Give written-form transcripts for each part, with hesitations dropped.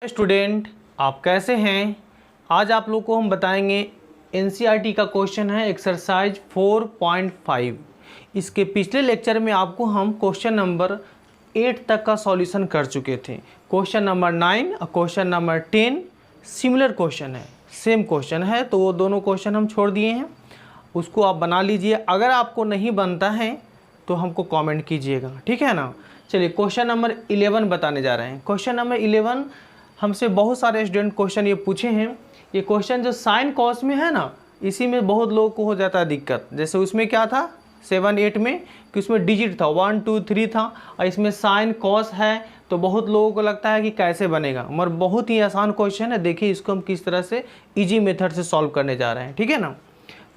Student, आप कैसे हैं? आज आप लोग को हम बताएंगे एनसीईआरटी का क्वेश्चन है एक्सरसाइज 4.5। इसके पिछले लेक्चर में आपको हम क्वेश्चन नंबर 8 तक का सॉल्यूशन कर चुके थे। क्वेश्चन नंबर 9 और क्वेश्चन नंबर 10 सिमिलर क्वेश्चन है, सेम क्वेश्चन है, तो वो दोनों क्वेश्चन हम छोड़ दिए हैं। उसको आप बना लीजिए। अगर आपको नहीं बनता है तो हमको कमेंट कीजिएगा, ठीक है ना। चलिए क्वेश्चन नंबर 11 बताने जा रहे हैं। क्वेश्चन नंबर 11 हमसे बहुत सारे स्टूडेंट क्वेश्चन ये पूछे हैं। ये क्वेश्चन जो साइन कॉस में है ना, इसी में बहुत लोगों को हो जाता है दिक्कत। जैसे उसमें क्या था 7-8 में कि उसमें डिजिट था 1 2 3 था, और इसमें साइन कॉस है, तो बहुत लोगों को लगता है कि कैसे बनेगा। मगर बहुत ही आसान क्वेश्चन है। देखिए इसको हम किस तरह से इजी मेथड से सॉल्व करने जा रहे हैं, ठीक है ना।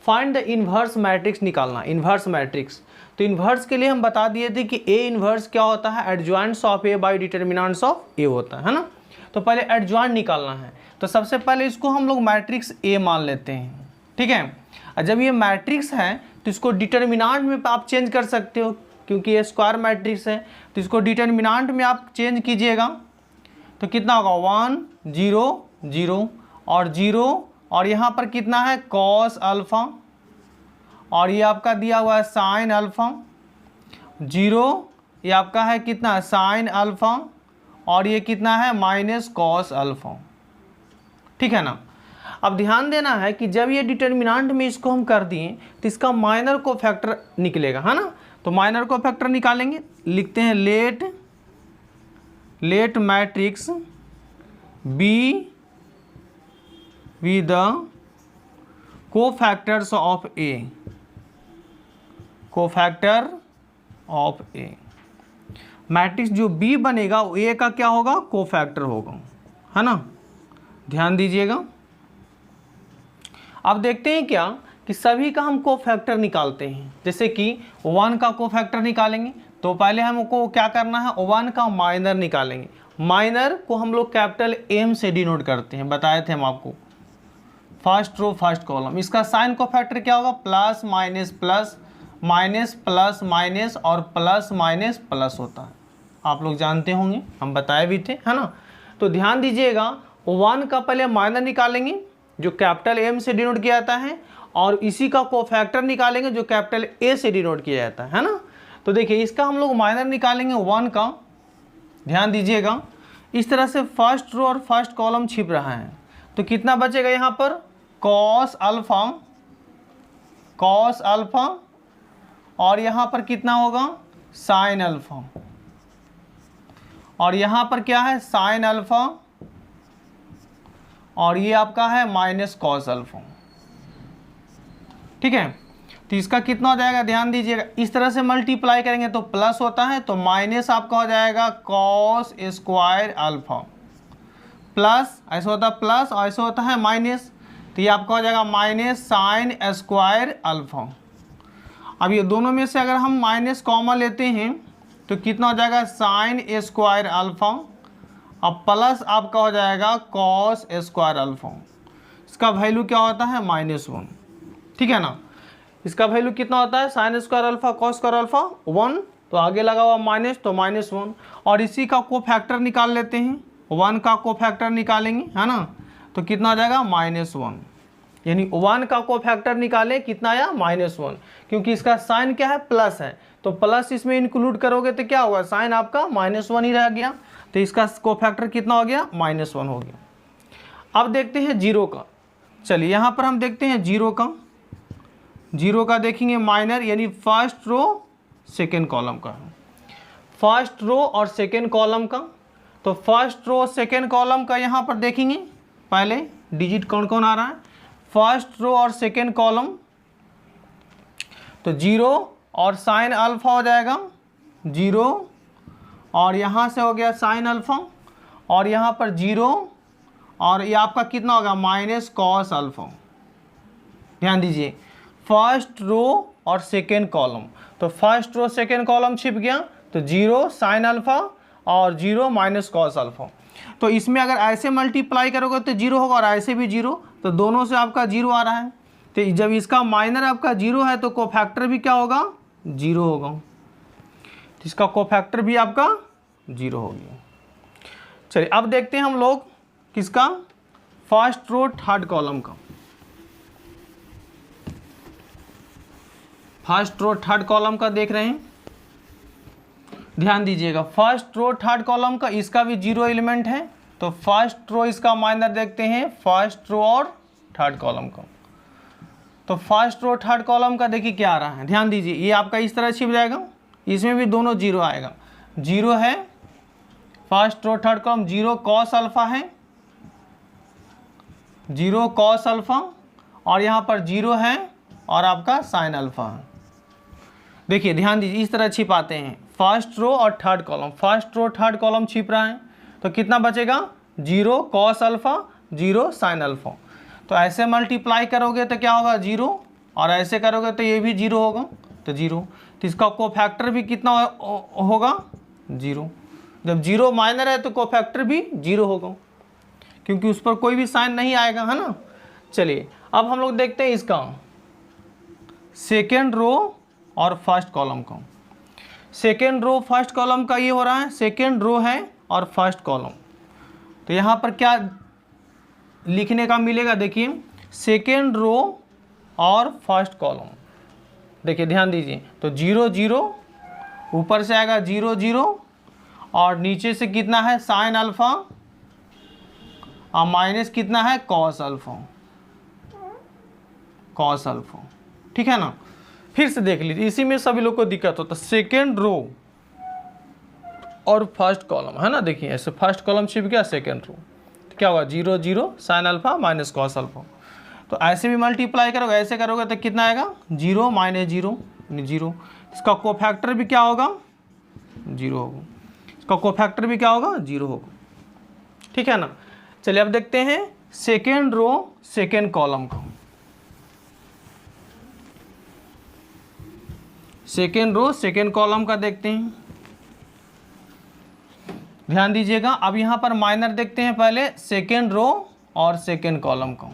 फाइंड द इन्वर्स मैट्रिक्स निकालना, इन्वर्स मैट्रिक्स। तो इन्वर्स के लिए हम बता दिए थे कि ए इन्वर्स क्या होता है, adjoints of A by determinants of A होता है ना। तो पहले एडजॉइंट निकालना है, तो सबसे पहले इसको हम लोग मैट्रिक्स ए मान लेते हैं, ठीक है। और जब ये मैट्रिक्स है तो इसको डिटर्मिनेंट में आप चेंज कर सकते हो, क्योंकि ये स्क्वायर मैट्रिक्स है। तो इसको डिटर्मिनेंट में आप चेंज कीजिएगा तो कितना होगा 1 0 0 और 0, और यहाँ पर कितना है कॉस अल्फा, और ये आपका दिया हुआ है साइन अल्फा। 0 ये आपका है कितना साइन अल्फा, और ये कितना है माइनस कॉस अल्फा, ठीक है ना। अब ध्यान देना है कि जब ये डिटर्मिनेंट में इसको हम कर दिए तो इसका माइनर को फैक्टर निकलेगा, है ना। तो माइनर को फैक्टर निकालेंगे, लिखते हैं let matrix B with the cofactors of A, cofactor of A. Matrix जो बी बनेगा वो ए का क्या होगा, कोफैक्टर होगा, है ना। ध्यान दीजिएगा। अब देखते हैं क्या कि सभी का हम कोफैक्टर निकालते हैं। जैसे कि 1 का कोफैक्टर निकालेंगे तो पहले हमको क्या करना है, 1 का माइनर निकालेंगे। माइनर को हम लोग कैपिटल एम से डिनोट करते हैं, बताए थे हम आपको। फर्स्ट रो फर्स्ट कॉलम, इसका साइन कोफैक्टर क्या होगा, plus minus plus minus plus minus और प्लस माइनस प्लस होता है। आप लोग जानते होंगे, हम बताए भी थे, है ना। तो ध्यान दीजिएगा 1 का पहले माइनर निकालेंगे जो कैपिटल एम से डिनोट किया जाता है, और इसी का कोफैक्टर निकालेंगे जो कैपिटल ए से डिनोट किया जाता है ना। तो देखिए इसका हम लोग माइनर निकालेंगे 1 का। ध्यान दीजिएगा इस तरह से फर्स्ट रो और फर्स्ट कॉलम छिप रहा है, तो कितना बचेगा यहाँ पर कॉस अल्फा, और यहाँ पर कितना होगा साइन अल्फा, और यहाँ पर क्या है साइन अल्फा, और ये आपका है माइनस कॉस अल्फा, ठीक है। तो इसका कितना हो जाएगा, ध्यान दीजिएगा इस तरह से मल्टीप्लाई करेंगे तो प्लस होता है, तो माइनस आपका हो जाएगा कॉस स्क्वायर अल्फा, प्लस ऐसा होता है प्लस और ऐसा होता है माइनस, तो ये आपका हो जाएगा माइनस साइन स्क्वायर अल्फा। अब ये दोनों में से अगर हम माइनस कॉमन लेते हैं तो कितना हो जाएगा साइन स्क्वायर अल्फा, अब प्लस आपका हो जाएगा कॉस स्क्वायर अल्फा। इसका वैल्यू क्या होता है -1, ठीक है ना। इसका वैल्यू कितना होता है sine square alpha cos square alpha 1, तो आगे लगा हुआ माइनस तो -1, और इसी का कोफैक्टर निकाल लेते हैं। 1 का कोफैक्टर निकालेंगे, है ना, तो कितना हो जाएगा -1, यानी 1 का कोफैक्टर निकालें कितना आया -1, क्योंकि इसका साइन क्या है प्लस है, तो प्लस इसमें इंक्लूड करोगे तो क्या होगा साइन आपका -1 ही रह गया, तो इसका कोफैक्टर कितना हो गया -1 हो गया। अब देखते हैं 0 का। चलिए यहाँ पर हम देखते हैं 0 का देखेंगे माइनर, यानी फर्स्ट रो सेकेंड कॉलम का, फर्स्ट रो और सेकेंड कॉलम का। तो फर्स्ट रो सेकेंड कॉलम का यहाँ पर देखेंगे पहले डिजिट कौन कौन आ रहा है, फर्स्ट रो और सेकेंड कॉलम, तो 0 और साइन अल्फा हो जाएगा 0, और यहाँ से हो गया साइन अल्फा, और यहाँ पर 0, और ये आपका कितना होगा माइनस कॉस अल्फा। ध्यान दीजिए फर्स्ट रो और सेकेंड कॉलम, तो फर्स्ट रो सेकेंड कॉलम छिप गया, तो 0 साइन अल्फा और 0 माइनस कॉस अल्फा। तो इसमें अगर ऐसे मल्टीप्लाई करोगे तो 0 होगा, और ऐसे भी 0, तो दोनों से आपका 0 आ रहा है। तो जब इसका माइनर आपका 0 है तो कोफैक्टर भी क्या होगा 0 होगा, तो इसका कोफैक्टर भी आपका 0 हो गया। चलिए अब देखते हैं हम लोग किसका, फर्स्ट रो थर्ड कॉलम का, फर्स्ट रो थर्ड कॉलम का देख रहे हैं, ध्यान दीजिएगा। फर्स्ट रो थर्ड कॉलम का इसका भी 0 एलिमेंट है, तो फर्स्ट रो इसका माइनर देखते हैं फर्स्ट रो और थर्ड कॉलम का। तो फर्स्ट रो थर्ड कॉलम का देखिए क्या आ रहा है, ध्यान दीजिए, ये आपका इस तरह छिप जाएगा, इसमें भी दोनों 0 आएगा। 0 है first row third column, 0 cos alpha है, 0 कॉस अल्फा, और यहाँ पर 0 है और आपका साइन अल्फा है। देखिए ध्यान दीजिए, इस तरह छिपाते हैं फर्स्ट रो और third column, first row third column छिप रहा है, तो कितना बचेगा, 0 कॉस अल्फा, 0 साइन अल्फा। तो ऐसे मल्टीप्लाई करोगे तो क्या होगा, 0, और ऐसे करोगे तो ये भी 0 होगा, तो 0। तो इसका कोफैक्टर भी कितना होगा, 0। जब 0 माइनर है तो कोफैक्टर भी 0 होगा, क्योंकि उस पर कोई भी साइन नहीं आएगा, है ना। चलिए अब हम लोग देखते हैं इसका सेकेंड रो और फर्स्ट कॉलम का। सेकेंड रो फर्स्ट कॉलम का ये हो रहा है, सेकेंड रो है और फर्स्ट कॉलम। तो यहाँ पर क्या लिखने का मिलेगा, देखिए सेकेंड रो और फर्स्ट कॉलम, देखिए ध्यान दीजिए, तो 0 0 ऊपर से आएगा 0 0, और नीचे से कितना है साइन अल्फा, और माइनस कितना है कॉस अल्फा, कॉस अल्फा, ठीक है ना। फिर से देख लीजिए, इसी में सभी लोग को दिक्कत होता है, सेकेंड रो और फर्स्ट कॉलम, है ना। देखिए ऐसे फर्स्ट कॉलम छिप गया, सेकेंड रो, तो क्या होगा 0 0 sine alpha minus cos alpha. तो ऐसे भी मल्टीप्लाई करोगे, ऐसे करोगे तो कितना आएगा, 0 माइनस 0 0। इसका कोफैक्टर भी क्या होगा, 0 होगा, इसका कोफैक्टर भी क्या होगा, 0 होगा, ठीक है ना। चलिए अब देखते हैं सेकेंड रो सेकेंड कॉलम का। सेकेंड रो सेकेंड कॉलम का देखते हैं, ध्यान दीजिएगा। अब यहाँ पर माइनर देखते हैं पहले सेकेंड रो और सेकेंड कॉलम का।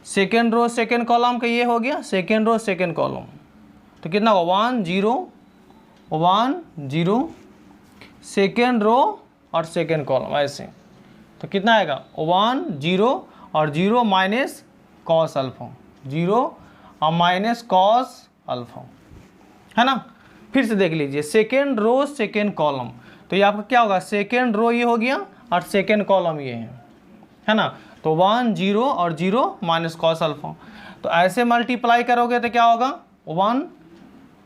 सेकेंड रो सेकेंड कॉलम का ये हो गया सेकेंड रो सेकेंड कॉलम, तो कितना होगा 1 0 1 0, सेकेंड रो और सेकेंड कॉलम ऐसे, तो कितना आएगा 1 0 और 0 माइनस कॉस अल्फा, 0 और माइनस कॉस अल्फा, है ना। फिर से देख लीजिए सेकेंड रो सेकेंड कॉलम, तो ये आपका क्या होगा, सेकेंड रो ये हो गया और सेकेंड कॉलम ये है ना। तो 1 0 और 0 माइनस कॉस अल्फा, तो ऐसे मल्टीप्लाई करोगे तो क्या होगा 1,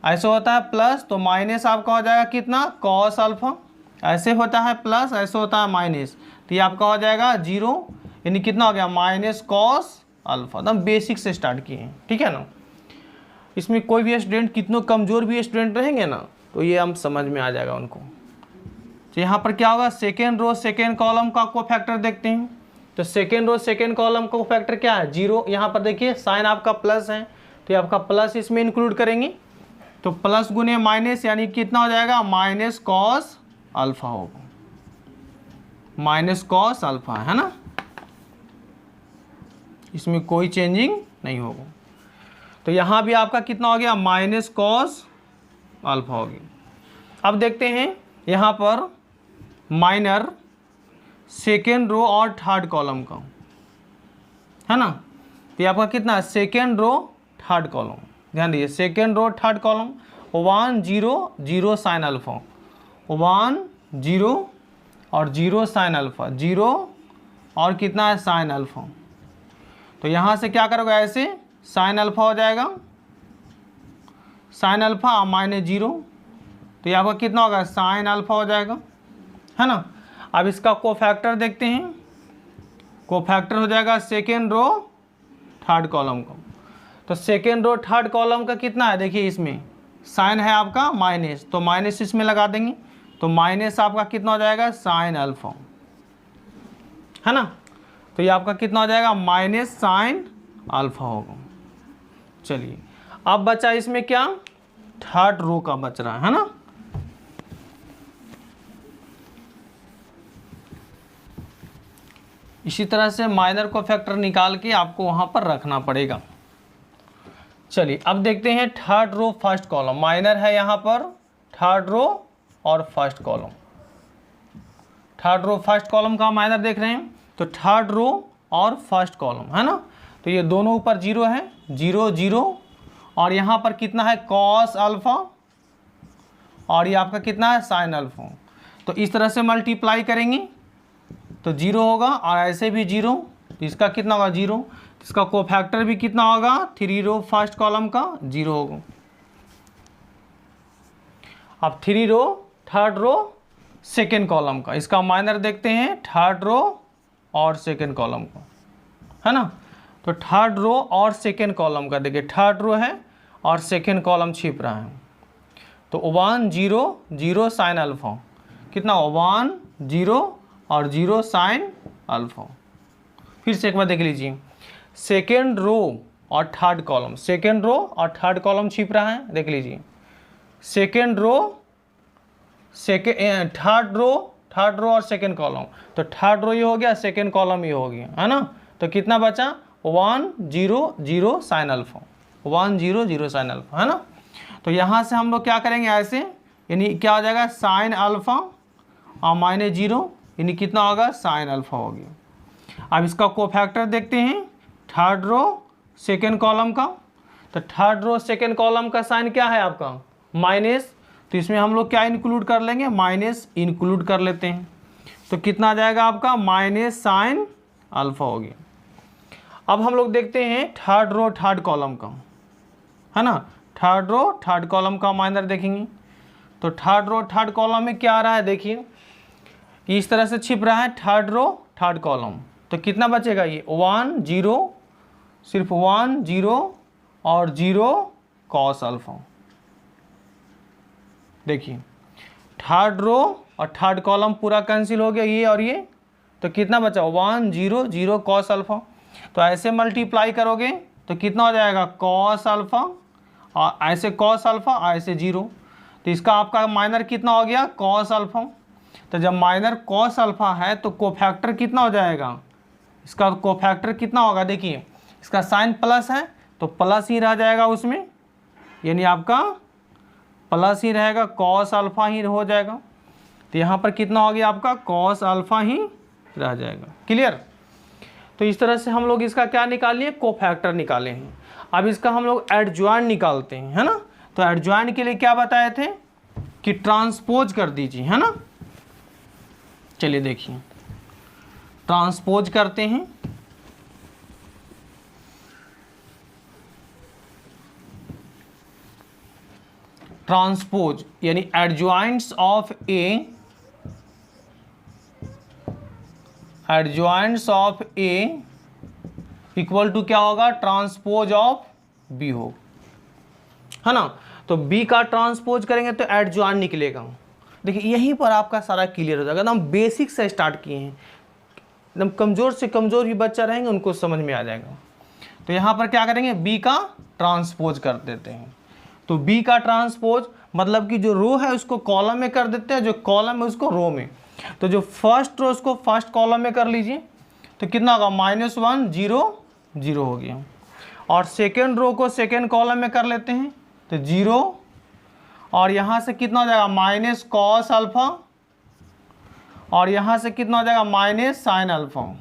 ऐसे होता है प्लस, तो माइनस आपका हो जाएगा कितना कॉस अल्फा, ऐसे होता है प्लस, ऐसे होता है माइनस, तो ये आपका हो जाएगा 0, यानी कितना हो गया माइनस कॉस अल्फा। एकदम बेसिक से स्टार्ट किए हैं, ठीक है ना। इसमें कोई भी स्टूडेंट, कितनों कमज़ोर भी स्टूडेंट रहेंगे ना, तो ये हम समझ में आ जाएगा उनको। तो यहाँ पर क्या होगा, सेकेंड रो सेकेंड कॉलम का कोफैक्टर देखते हैं। तो सेकेंड रो सेकेंड कॉलम का कोफैक्टर क्या है, 0। यहाँ पर देखिए साइन आपका प्लस है, तो ये आपका प्लस इसमें इंक्लूड करेंगे, तो प्लस गुने माइनस, यानी कितना हो जाएगा माइनस कॉस अल्फा होगा, माइनस कॉस अल्फा, है ना। इसमें कोई चेंजिंग नहीं होगा। तो यहाँ भी आपका कितना हो गया माइनस कॉस अल्फा हो गया। अब देखते हैं यहाँ पर माइनर सेकेंड रो और थर्ड कॉलम का, है ना। तो ये आपका कितना सेकेंड रो थर्ड कॉलम, ध्यान दीजिए second row third column, 1 0 0 sine alpha, 1 0 और 0 साइन अल्फा, 0 और कितना है साइन अल्फा। तो यहाँ से क्या करोगे, ऐसे साइन अल्फा हो जाएगा, साइन अल्फा माइनस 0, तो ये आपका कितना होगा साइन अल्फा हो जाएगा, है ना। अब इसका कोफैक्टर देखते हैं, कोफैक्टर हो जाएगा सेकेंड रो थर्ड कॉलम का। तो सेकेंड रो थर्ड कॉलम का कितना है, देखिए इसमें साइन है आपका माइनस, तो माइनस इसमें लगा देंगे, तो माइनस आपका कितना हो जाएगा साइन अल्फा, है ना। तो ये आपका कितना हो जाएगा माइनस साइन अल्फा होगा। चलिए अब बचा इसमें क्या, थर्ड रो का बच रहा है ना। इसी तरह से माइनर को फैक्टर निकाल के आपको वहां पर रखना पड़ेगा। चलिए अब देखते हैं third row first column, minor है यहाँ पर थर्ड रो और first column, third row first column का माइनर देख रहे हैं, तो थर्ड रो और फर्स्ट कॉलम है ना, तो ये दोनों ऊपर 0 है, 0 0, और यहाँ पर कितना है कॉस अल्फा, और ये आपका कितना है साइन अल्फा। तो इस तरह से मल्टीप्लाई करेंगे तो 0 होगा, और ऐसे भी 0, तो इसका कितना होगा 0, इसका कोफैक्टर भी कितना होगा 3 रो फर्स्ट कॉलम का 0 होगा। अब 3 row third row second column का, इसका माइनर देखते हैं थर्ड रो और सेकेंड कॉलम का, है ना। तो थर्ड रो और सेकेंड कॉलम का देखिए, थर्ड रो है और सेकेंड कॉलम छिप रहा है, तो 1 0 0 साइन अल्फा, कितना 1 0 और 0 साइन अल्फा। फिर से एक बार देख लीजिए, सेकेंड रो और थर्ड कॉलम, सेकेंड रो और थर्ड कॉलम छिप रहा है, देख लीजिए सेकेंड रो थर्ड रो और सेकेंड कॉलम, तो थर्ड रो ये हो गया, सेकेंड कॉलम ये हो गया, है ना। तो कितना बचा 1 0 0 साइन अल्फा, 1 0 0 साइन अल्फा, है ना। तो यहाँ से हम लोग क्या करेंगे ऐसे, यानी क्या हो जाएगा साइन अल्फा और -0, यानी कितना होगा साइन अल्फा हो गया। अब इसका कोफैक्टर देखते हैं थर्ड रो सेकेंड कॉलम का, तो थर्ड रो सेकेंड कॉलम का साइन क्या है आपका माइनस, तो इसमें हम लोग क्या इंक्लूड कर लेंगे माइनस इंक्लूड कर लेते हैं, तो कितना आ जाएगा आपका माइनस साइन अल्फा हो गया। अब हम लोग देखते हैं थर्ड रो थर्ड कॉलम का, है ना, थर्ड रो थर्ड कॉलम का माइनर देखेंगे, तो थर्ड रो थर्ड कॉलम में क्या आ रहा है देखिए, इस तरह से छिप रहा है थर्ड रो थर्ड कॉलम, तो कितना बचेगा ये 1 0, सिर्फ 1 0 और 0 कॉस अल्फा। देखिए थर्ड रो और थर्ड कॉलम पूरा कैंसिल हो गया ये और ये, तो कितना बचा 1 0 0 कॉस अल्फा। तो ऐसे मल्टीप्लाई करोगे तो कितना हो जाएगा कॉस अल्फा, और ऐसे कॉस अल्फा ऐसे 0, तो इसका आपका माइनर कितना हो गया कॉस अल्फा। तो जब माइनर कॉस अल्फा है तो कोफैक्टर कितना हो जाएगा, इसका कोफैक्टर कितना होगा देखिए, इसका साइन प्लस है तो प्लस ही रह जाएगा उसमें, यानी आपका प्लस ही रहेगा, कॉस अल्फा ही हो जाएगा। तो यहाँ पर कितना हो गया आपका कॉस अल्फा ही रह जाएगा। क्लियर। तो इस तरह से हम लोग इसका क्या निकाल लिए कोफैक्टर निकाले हैं। अब इसका हम लोग एडजॉइंट निकालते हैं, है ना। तो एडजॉइंट के लिए क्या बताए थे कि ट्रांसपोज कर दीजिए, है ना। चलिए देखिए ट्रांसपोज करते हैं, ट्रांसपोज यानी adjoints of A, adjoints of A equal to क्या होगा ट्रांसपोज ऑफ बी हो, है ना। तो बी का ट्रांसपोज करेंगे तो एडजॉइंट निकलेगा। देखिए यहीं पर आपका सारा क्लियर हो जाएगा, एकदम बेसिक से स्टार्ट किए हैं, एकदम कमज़ोर से कमज़ोर भी बच्चा रहेंगे उनको समझ में आ जाएगा। तो यहाँ पर क्या करेंगे बी का ट्रांसपोज कर देते हैं, तो बी का ट्रांसपोज मतलब कि जो रो है उसको कॉलम में कर देते हैं, जो कॉलम है उसको रो में। तो जो फर्स्ट रो उसको फर्स्ट कॉलम में कर लीजिए, तो कितना होगा -1 0 0 हो गया, और सेकेंड रो को सेकेंड कॉलम में कर लेते हैं तो 0, और यहाँ से कितना हो जाएगा माइनस कॉस अल्फा, और यहाँ से कितना हो जाएगा माइनस साइन अल्फा,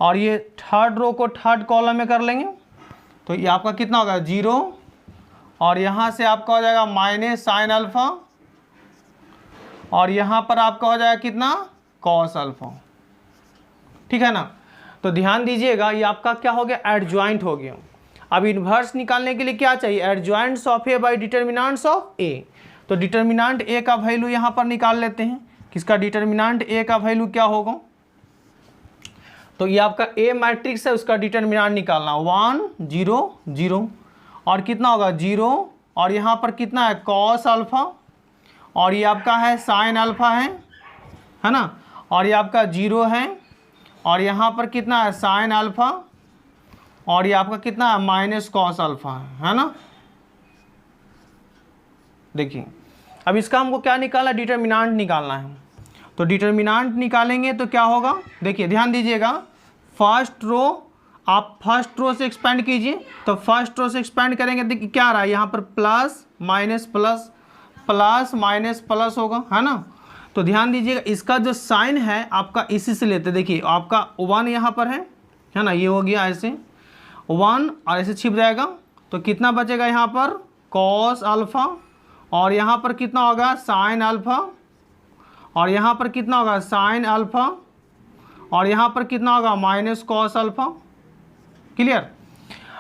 और ये थर्ड रो को थर्ड कॉलम में कर लेंगे तो ये आपका कितना होगा 0, और यहाँ से आपका हो जाएगा माइनस साइन अल्फा, और यहाँ पर आपका हो जाएगा कितना कॉस अल्फा। ठीक है ना। तो ध्यान दीजिएगा ये आपका क्या हो गया एडजॉइंट हो गया। अब इन्वर्स निकालने के लिए क्या चाहिए adjoints of A by determinants of A. तो डिटर्मिनेंट ए का वैल्यू यहाँ पर निकाल लेते हैं, किसका डिटर्मिनेंट ए का वैल्यू क्या होगा, तो ये आपका ए मैट्रिक्स है उसका डिटर्मिनेंट निकालना 1 0 0, और कितना होगा 0, और यहाँ पर कितना है कॉस अल्फा, और ये आपका है साइन अल्फा है ना, और ये आपका 0 है, और यहाँ पर कितना है साइन अल्फा, और ये आपका कितना है माइनस कॉस अल्फा है ना। देखिए अब इसका हमको क्या निकालना है डिटर्मिनेंट निकालना है, तो डिटर्मिनेंट निकालेंगे तो क्या होगा देखिए ध्यान दीजिएगा, फर्स्ट रो आप फर्स्ट रो से एक्सपेंड कीजिए, तो फर्स्ट रो से एक्सपेंड करेंगे देखिए क्या आ रहा है यहाँ पर plus minus plus plus minus plus होगा, है ना। तो ध्यान दीजिएगा इसका जो साइन है आपका इसी से लेते, देखिए आपका 1 यहाँ पर है ना, ये हो गया ऐसे 1 और ऐसे छिप जाएगा, तो कितना बचेगा यहाँ पर कॉस अल्फ़ा, और यहाँ पर कितना होगा साइन अल्फ़ा, और यहाँ पर कितना होगा साइन अल्फ़ा, और यहाँ पर कितना होगा माइनस कॉस अल्फ़ा। क्लियर।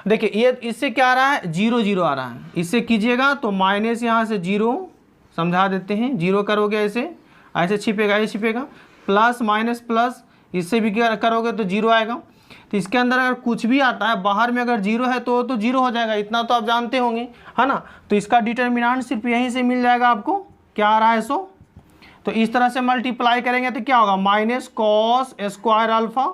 देखिए ये इससे क्या आ रहा है 0 0 आ रहा है, इससे कीजिएगा तो माइनस यहाँ से 0, समझा देते हैं 0 करोगे ऐसे ऐसे छिपेगा, ये छिपेगा, प्लस माइनस प्लस, इससे भी क्या करोगे तो 0 आएगा। तो इसके अंदर अगर कुछ भी आता है बाहर में अगर 0 है तो 0 हो जाएगा, इतना तो आप जानते होंगे है ना। तो इसका डिटर्मिनेंट सिर्फ यहीं से मिल जाएगा आपको, क्या आ रहा है सो। तो इस तरह से मल्टीप्लाई करेंगे तो क्या होगा माइनस कॉस स्क्वायर अल्फ़ा,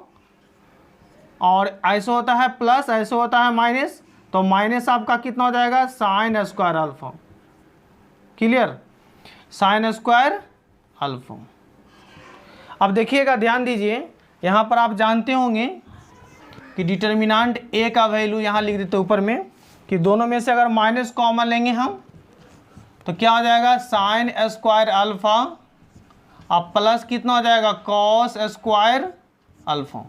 और ऐसे होता है प्लस, ऐसे होता है माइनस, तो माइनस आपका कितना हो जाएगा sine square alpha. Clear, sine square alpha. अब देखिएगा ध्यान दीजिए, यहाँ पर आप जानते होंगे कि डिटर्मिनेंट ए का वैल्यू यहाँ लिख देते ऊपर में कि दोनों में से अगर माइनस कॉमन लेंगे हम तो क्या हो जाएगा साइन स्क्वायर अल्फ़ा, अब प्लस कितना हो जाएगा कॉस स्क्वायर अल्फ़ा।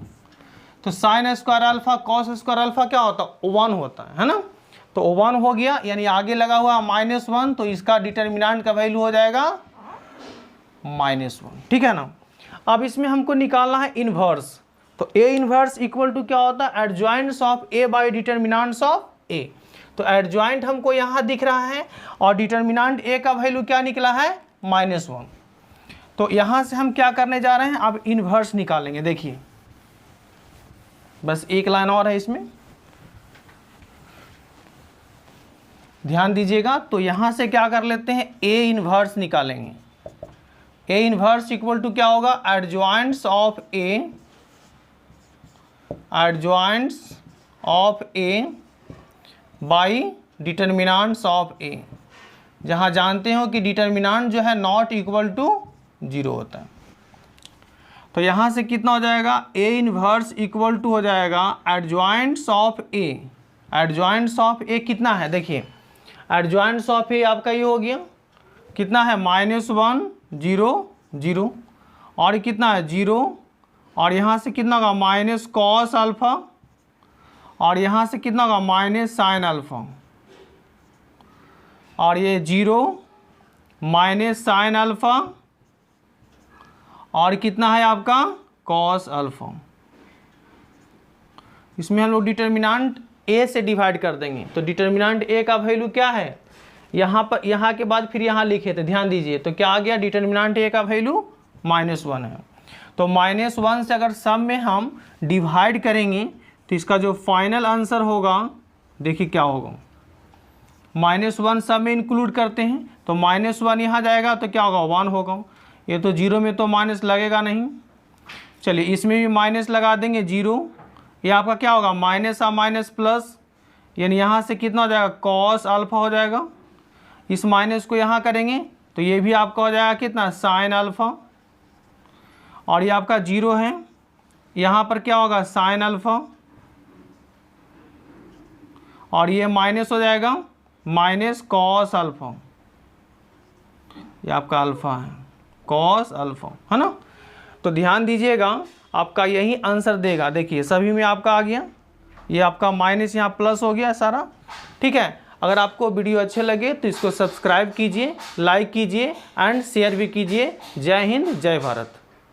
तो sine square alpha cos square alpha क्या होता है 1 होता है ना। तो 1 हो गया, यानी आगे लगा हुआ -1, तो इसका डिटर्मिनेंट का वैल्यू हो जाएगा -1। ठीक है ना। अब इसमें हमको निकालना है इन्वर्स, तो ए इन्वर्स इक्वल टू क्या होता है adjoints of A by determinants of A. तो एडजॉइंट हमको यहाँ दिख रहा है और डिटर्मिनेंट ए का वैल्यू क्या निकला है -1। तो यहाँ से हम क्या करने जा रहे हैं, अब इन्वर्स निकालेंगे। देखिए बस एक लाइन और है इसमें, ध्यान दीजिएगा। तो यहाँ से क्या कर लेते हैं ए इन्वर्स निकालेंगे। ए इन्वर्स इक्वल टू क्या होगा adjoints of A, adjoints of A by determinants of A, जहाँ जानते हो कि डिटर्मिनेंट जो है नॉट इक्वल टू 0 होता है। तो यहाँ से कितना हो जाएगा ए इन्वर्स इक्वल टू हो जाएगा एडजॉइंट्स ऑफ ए, एडजॉइंट्स ऑफ ए कितना है देखिए, एडजॉइंट्स ऑफ ए आपका ये हो गया कितना है -1 0 0, और कितना है 0, और यहाँ से कितना होगा माइनस कॉस अल्फ़ा, और यहाँ से कितना होगा माइनस साइन अल्फ़ा, और ये 0 माइनस साइन अल्फ़ा, और कितना है आपका कॉस अल्फ़ा। इसमें हम लोग डिटर्मिनेंट ए से डिवाइड कर देंगे। तो डिटर्मिनेंट ए का वैल्यू क्या है, यहाँ पर, यहाँ के बाद फिर यहाँ लिखे थे, ध्यान दीजिए। तो क्या आ गया डिटर्मिनेंट ए का वैल्यू -1 है। तो -1 से अगर सम में हम डिवाइड करेंगे तो इसका जो फाइनल आंसर होगा देखिए क्या होगा, -1 सब में इंक्लूड करते हैं तो -1 यहाँ जाएगा तो क्या होगा 1 होगा। ये तो 0 में तो माइनस लगेगा नहीं, चलिए इसमें भी माइनस लगा देंगे 0, ये आपका क्या होगा माइनस आ माइनस प्लस, यानी यहाँ से कितना हो जाएगा कॉस अल्फ़ा हो जाएगा। इस माइनस को यहाँ करेंगे तो ये भी आपका हो जाएगा कितना साइन अल्फ़ा, और ये आपका 0 है, यहाँ पर क्या होगा साइन अल्फ़ा, और ये माइनस हो जाएगा माइनस कॉस अल्फ़ा, ये आपका अल्फ़ा है कॉस अल्फ़ा है ना। तो ध्यान दीजिएगा आपका यही आंसर देगा। देखिए सभी में आपका आ गया, ये आपका माइनस यहाँ प्लस हो गया सारा। ठीक है, अगर आपको वीडियो अच्छे लगे तो इसको सब्सक्राइब कीजिए, लाइक कीजिए एंड शेयर भी कीजिए। जय हिंद, जय भारत।